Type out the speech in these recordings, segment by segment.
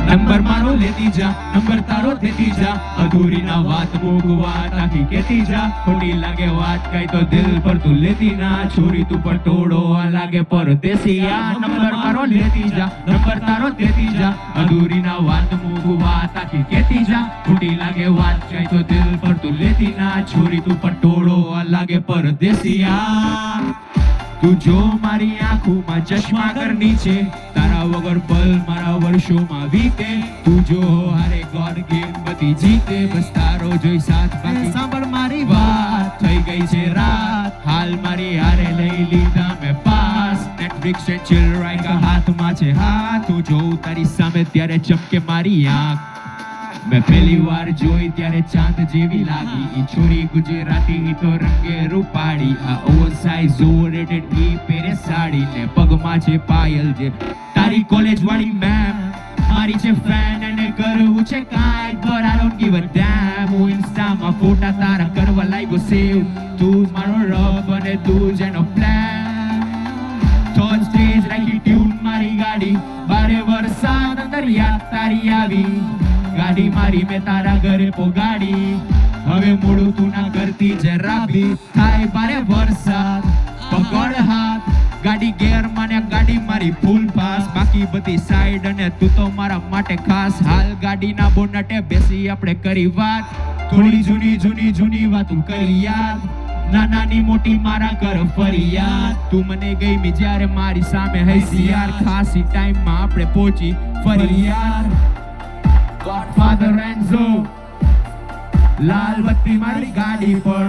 Number મારો લેતી જા, નંબર તારો દેતી જા, અધૂરી ના વાત મૂક વાત આખી કેતી જા, ખોટી લાગે વાત કઈ તો દિલ પર તું લેતી ના, છોરી તું પટોળો આ લાગે પરદેસી આ, નંબર મારો લેતી જા, નંબર તારો દેતી જા, અધૂરી ના વાત મૂક વાત આખી કેતી જા, ખોટી લાગે વાત કઈ તો દિલ પર તું લેતી ના, છોરી તું પટોળો આ લાગે પરદેસી આ. તું જો મારી આંખોમાં ચશ્મા કર નીચે, તારા વગર પલ મારા વર્ષોમાં વીતે, તું જો હારે ગોડ ગેમ બધી જીતે, બસ તારો જોઈ સાથ બાકી સાંભળ મારી વાત, થઈ ગઈ છે રાત હાલ મારી હારે લઈ લીધા મેં પાસ, નેટફ્લિક્સ એન્ડ ચિલ રાઈકા હાથમાં છે હાથ, તું જોઉં તારી સામે ત્યારે ચમકે મારી આંખ, મેં પહેલી વાર જોઈ ત્યારે ચાંદ જેવી લાગી, ઈ છોરી ગુજરાતી ઈ તો રંગે રૂપાળી, આ ઓવરસાઇઝ ઓવરરેટેડ ઈ પહેરે સાડી ને પગમાં છે પાયલ જે તારી કોલેજ વાળી મેમ, મારી છે ફેન અને કરવું છે કાંઈ but I don't give a damn, હું ઇન્સ્ટામાં ફોટા તારા કરવા લાગ્યો સેવ, તું મારો રબ અને તું જ એનો પ્લાન, થર્ડ સ્ટેજ રાખી ટ્યુન મારી ગાડી, બારે વરસાદ અંદર યાદ તારી આવી, ગાડી મારી મેં તારા ઘરે પોગાડી, હવે મોડું તું ના કરતી જરા બી, થાય બારે વરસાદ પકડ હાથ, ગાડી ગેર માને ગાડી મારી ફૂલ પાસ, બાકી બધી સાઈડ અને તું તો મારા માટે ખાસ, હાલ ગાડીના બોનટે બેસી આપણે કરી વાત, થોડી જૂની જૂની જૂની વાતું કરી યાદ, નાનાની મોટી મારા કર ફરિયાદ, તું મને ગઈ જ્યારે મારી સામે હસી યાર, ખાસી ટાઈમમાં આપણે પહોંચી ફરી યાર, Godfather Enzo, લાલ બત્તી મારી ગાડી પર,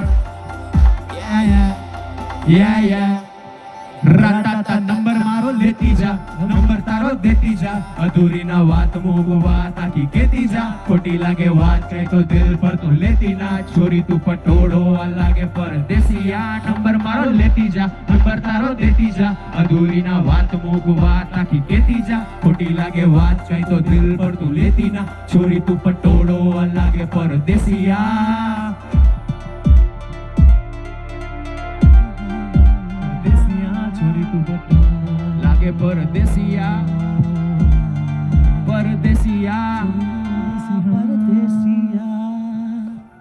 રાતાતા નંબર મારો લેતી જા, નંબર તારો દેતી જા, અધૂરી ના વાત મૂક વાત આખી કેતી જા, ખોટી લાગે વાત કઈ તો દિલ પર તું લેતી ના, છોરી તું પટોળો આ લાગે પરદેસી આ, નંબર મારો લેતી જા, નંબર તારો દેતી જા, અધૂરી ના વાત મૂક વાત આખી કેતી જા, ખોટી લાગે વાત કઈ તો દિલ પર તું લેતી ના, છોરી તું પટોળો આ લાગે પરદેસી આ. લાગે પરદેસી